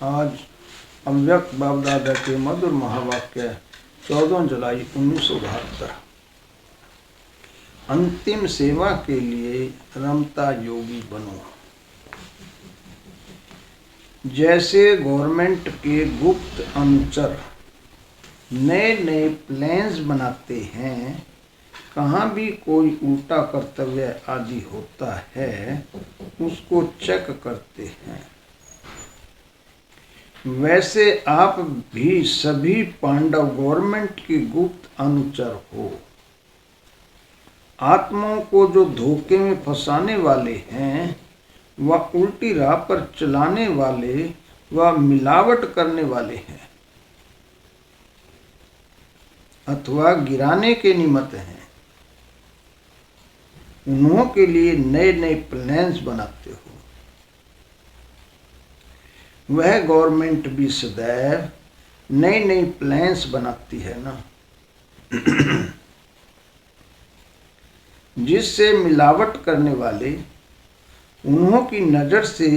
आज अव्यक्त बाप दादा के मधुर महावाक्य 14 जुलाई 1972। अंतिम सेवा के लिए रमता योगी बनो। जैसे गवर्नमेंट के गुप्त अनुचर नए नए प्लान्स बनाते हैं, कहाँ भी कोई उल्टा कर्तव्य आदि होता है उसको चेक करते हैं, वैसे आप भी सभी पांडव गवर्नमेंट के गुप्त अनुचर हो। आत्माओं को जो धोखे में फंसाने वाले हैं, वह उल्टी राह पर चलाने वाले व मिलावट करने वाले हैं अथवा गिराने के निमित्त हैं, उन्हों के लिए नए नए प्लान्स बनाते हो। वह गवर्नमेंट भी सदैव नए नए प्लान्स बनाती है ना, जिससे मिलावट करने वाले उन्हों की नजर से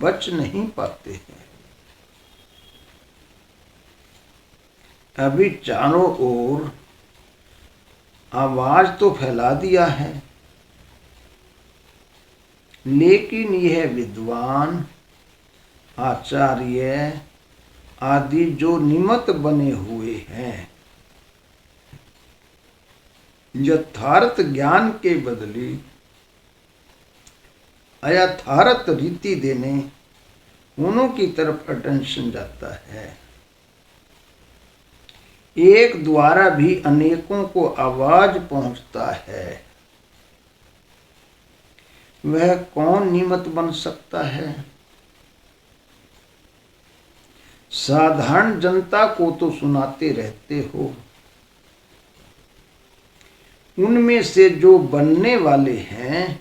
बच नहीं पाते हैं। अभी चारों ओर आवाज तो फैला दिया है, लेकिन यह विद्वान आचार्य आदि जो निमित्त बने हुए हैं, यथार्थ ज्ञान के बदले अयथार्थ रीति देने उन्हों की तरफ अटेंशन जाता है। एक द्वारा भी अनेकों को आवाज पहुंचता है, वह कौन निमित्त बन सकता है? साधारण जनता को तो सुनाते रहते हो, उनमें से जो बनने वाले हैं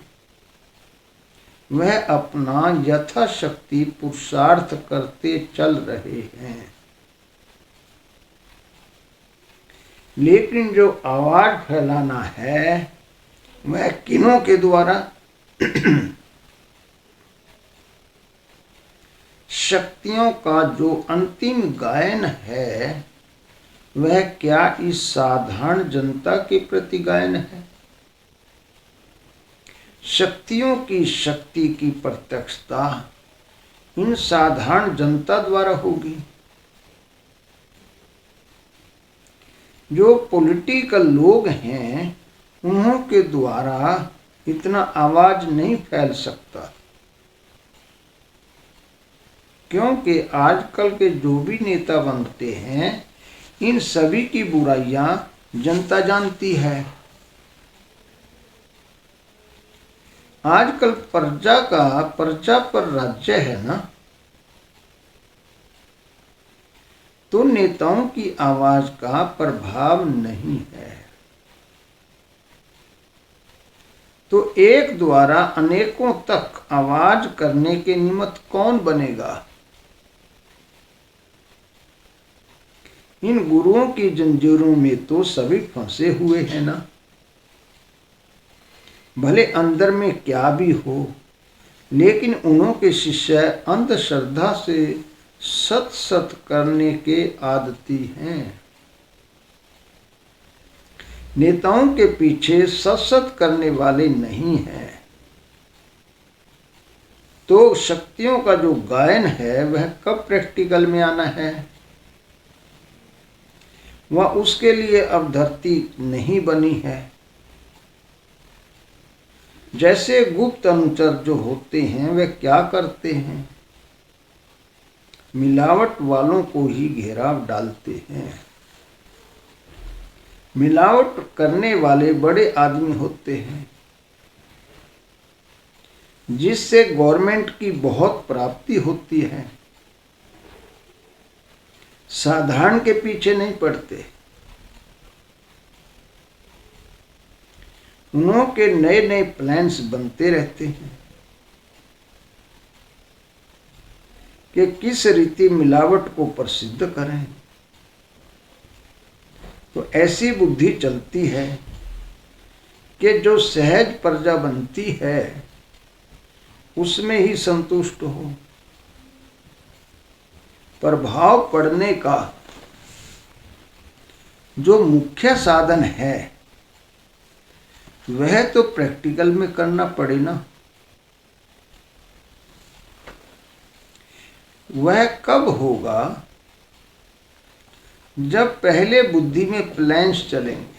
वह अपना यथाशक्ति पुरुषार्थ करते चल रहे हैं, लेकिन जो आवाज फैलाना है वह किन्हों के द्वारा? शक्तियों का जो अंतिम गायन है वह क्या इस साधारण जनता के प्रति गायन है? शक्तियों की शक्ति की प्रत्यक्षता इन साधारण जनता द्वारा होगी। जो पॉलिटिकल लोग हैं उन्हों के द्वारा इतना आवाज नहीं फैल सकता, क्योंकि आजकल के जो भी नेता बनते हैं इन सभी की बुराइयां जनता जानती है। आजकल प्रजा पर राज्य है ना, तो नेताओं की आवाज का प्रभाव नहीं है। तो एक द्वारा अनेकों तक आवाज करने के निमित्त कौन बनेगा? इन गुरुओं की जंजीरों में तो सभी फंसे हुए हैं ना, भले अंदर में क्या भी हो, लेकिन उन्हों के शिष्य अंधश्रद्धा से सत सत करने के आदती हैं। नेताओं के पीछे सत सत करने वाले नहीं हैं, तो शक्तियों का जो गायन है वह कब प्रैक्टिकल में आना है? वह उसके लिए अब धरती नहीं बनी है। जैसे गुप्त अनुचर जो होते हैं वे क्या करते हैं? मिलावट वालों को ही घेराव डालते हैं। मिलावट करने वाले बड़े आदमी होते हैं, जिससे गवर्नमेंट की बहुत प्राप्ति होती है। साधारण के पीछे नहीं पड़ते। उन्हों के नए नए प्लान्स बनते रहते हैं कि किस रीति मिलावट को प्रसिद्ध करें। तो ऐसी बुद्धि चलती है कि जो सहज प्रजा बनती है उसमें ही संतुष्ट हो। प्रभाव पड़ने का जो मुख्य साधन है वह तो प्रैक्टिकल में करना पड़े ना। वह कब होगा? जब पहले बुद्धि में प्लान्स चलेंगे,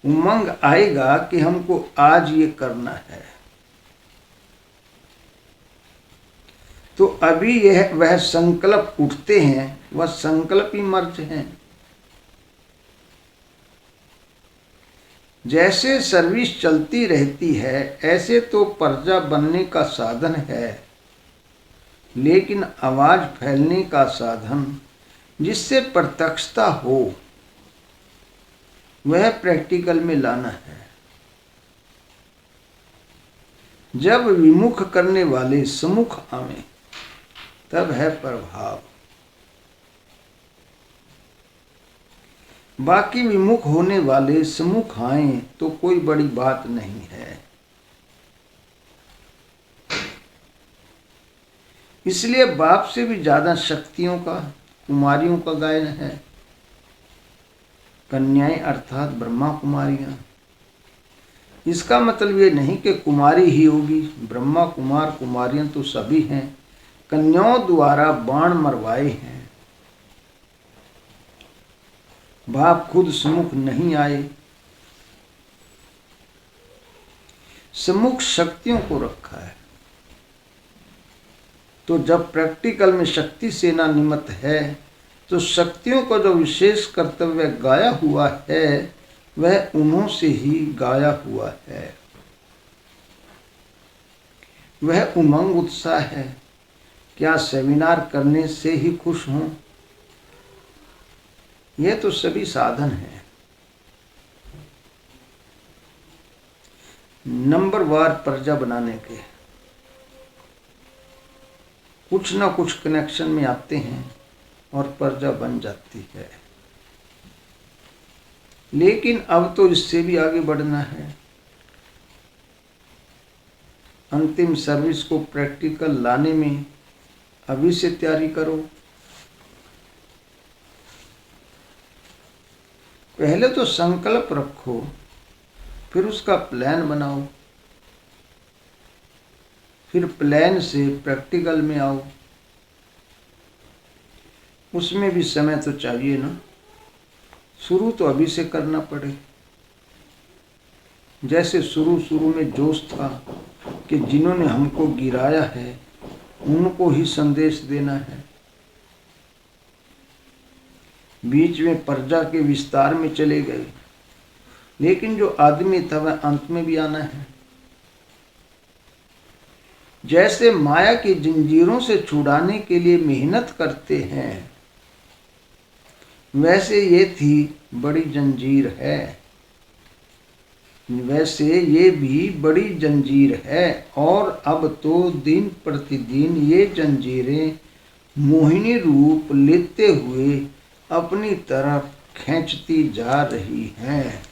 उमंग आएगा कि हमको आज ये करना है, तो अभी वह संकल्प उठते हैं, वह संकल्प ही मर्ज हैं। जैसे सर्विस चलती रहती है ऐसे तो प्रजा बनने का साधन है, लेकिन आवाज फैलने का साधन जिससे प्रत्यक्षता हो वह प्रैक्टिकल में लाना है। जब विमुख करने वाले सम्मुख आवे तब है प्रभाव। बाकी विमुख होने वाले सम्मुख आए तो कोई बड़ी बात नहीं है। इसलिए बाप से भी ज्यादा शक्तियों का, कुमारियों का गायन है। कन्याएं अर्थात ब्रह्मा कुमारियां। इसका मतलब ये नहीं कि कुमारी ही होगी, ब्रह्मा कुमार कुमारियां तो सभी हैं। कन्याओं द्वारा बाण मरवाए हैं। बाप खुद सम्मुख नहीं आए, सम्मुख शक्तियों को रखा है। तो जब प्रैक्टिकल में शक्ति सेना निमित्त है तो शक्तियों का जो विशेष कर्तव्य गाया हुआ है वह उन्हों से ही गाया हुआ है। वह उमंग उत्साह है। क्या सेमिनार करने से ही खुश हों? यह तो सभी साधन है। नंबरवार प्रजा बनाने के कुछ ना कुछ कनेक्शन में आते हैं और प्रजा बन जाती है। लेकिन अब तो इससे भी आगे बढ़ना है। अंतिम सर्विस को प्रैक्टिकल लाने में अभी से तैयारी करो। पहले तो संकल्प रखो, फिर उसका प्लान बनाओ, फिर प्लान से प्रैक्टिकल में आओ। उसमें भी समय तो चाहिए ना। शुरू तो अभी से करना पड़े। जैसे शुरू में जोश था कि जिन्होंने हमको गिराया है उनको ही संदेश देना है। बीच में प्रजा के विस्तार में चले गए, लेकिन जो आदमी था वह अंत में भी आना है। जैसे माया की जंजीरों से छुड़ाने के लिए मेहनत करते हैं, वैसे ये थी बड़ी जंजीर है। वैसे ये भी बड़ी जंजीर है और अब तो दिन प्रतिदिन ये जंजीरें मोहिनी रूप लेते हुए अपनी तरफ खींचती जा रही हैं।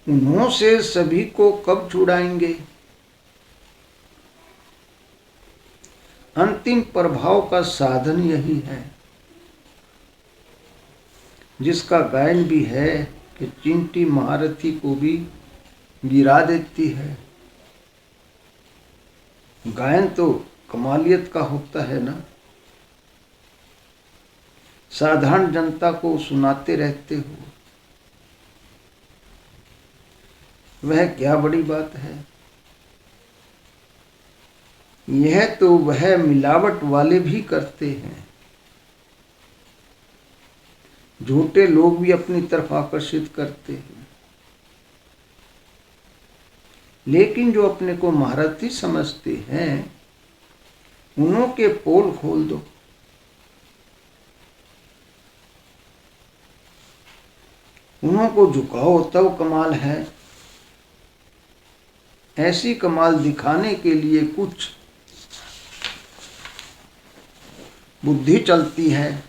उन्हों से सभी को कब छुड़ाएंगे? अंतिम प्रभाव का साधन यही है, जिसका गायन भी है कि चिंटी महारथी को भी गिरा देती है। गायन तो कमालियत का होता है ना। साधारण जनता को सुनाते रहते हो, वह क्या बड़ी बात है। यह तो वह मिलावट वाले भी करते हैं। झूठे लोग भी अपनी तरफ आकर्षित करते हैं। लेकिन जो अपने को महारथी समझते हैं उन्हों के पोल खोल दो। उन्हों को झुकाओ तब कमाल है। ऐसी कमाल दिखाने के लिए कुछ बुद्धि चलती है।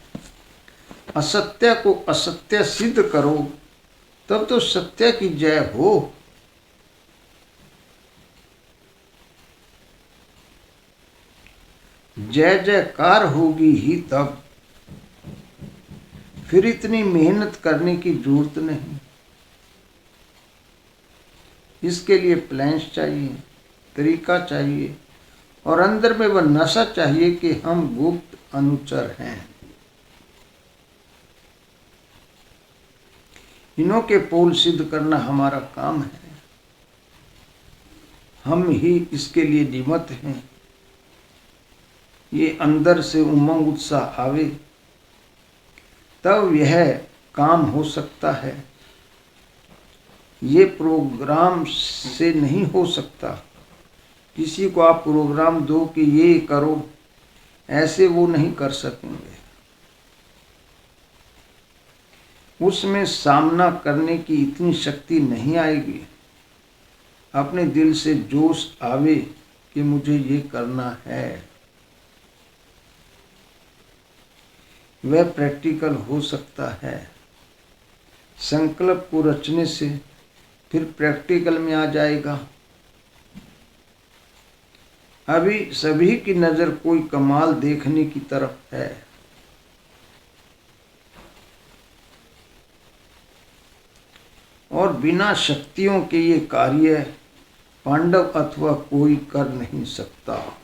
असत्य को असत्य सिद्ध करो तब तो सत्य की जय हो। जय जयकार होगी ही तब। फिर इतनी मेहनत करने की जरूरत नहीं। इसके लिए प्लान्स चाहिए, तरीका चाहिए और अंदर में वह नशा चाहिए कि हम गुप्त अनुचर हैं। इन्हों के पोल सिद्ध करना हमारा काम है। हम ही इसके लिए निमित्त हैं। ये अंदर से उमंग उत्साह आवे तब यह काम हो सकता है। ये प्रोग्राम से नहीं हो सकता। किसी को आप प्रोग्राम दो कि ये करो, ऐसे वो नहीं कर सकेंगे। उसमें सामना करने की इतनी शक्ति नहीं आएगी। अपने दिल से जोश आवे कि मुझे ये करना है, वह प्रैक्टिकल हो सकता है। संकल्प को रचने से फिर प्रैक्टिकल में आ जाएगा। अभी सभी की नजर कोई कमाल देखने की तरफ है। और बिना शक्तियों के ये कार्य पांडव अथवा कोई कर नहीं सकता।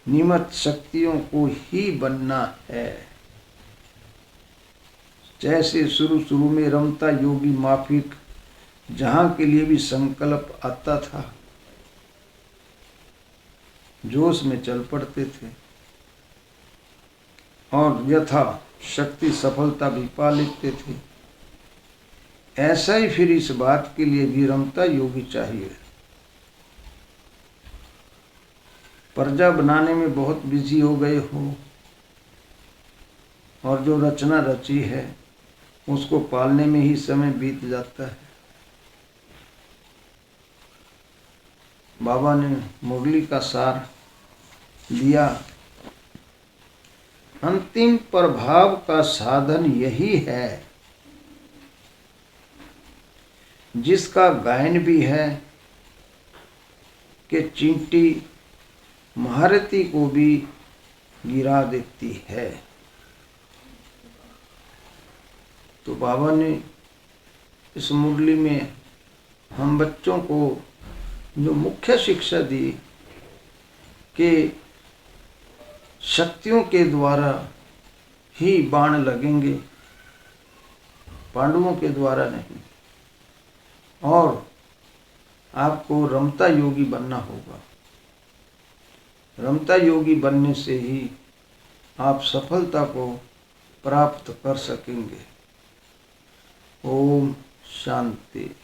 निमित्त शक्तियों को ही बनना है। जैसे शुरू में रमता योगी माफिक जहां के लिए भी संकल्प आता था, जोश में चल पड़ते थे और यथा शक्ति सफलता भी पा लेते थे। ऐसा ही फिर इस बात के लिए भी रमता योगी चाहिए। प्रजा बनाने में बहुत बिजी हो गए हो और जो रचना रची है उसको पालने में ही समय बीत जाता है। बाबा ने मुरली का सार दिया। अंतिम प्रभाव का साधन यही है, जिसका गायन भी है कि चींटी महारथी को भी गिरा देती है। तो बाबा ने इस मुरली में हम बच्चों को जो मुख्य शिक्षा दी कि शक्तियों के द्वारा ही बाण लगेंगे, पांडवों के द्वारा नहीं। और आपको रमता योगी बनना होगा। रमता योगी बनने से ही आप सफलता को प्राप्त कर सकेंगे। ओम शांति।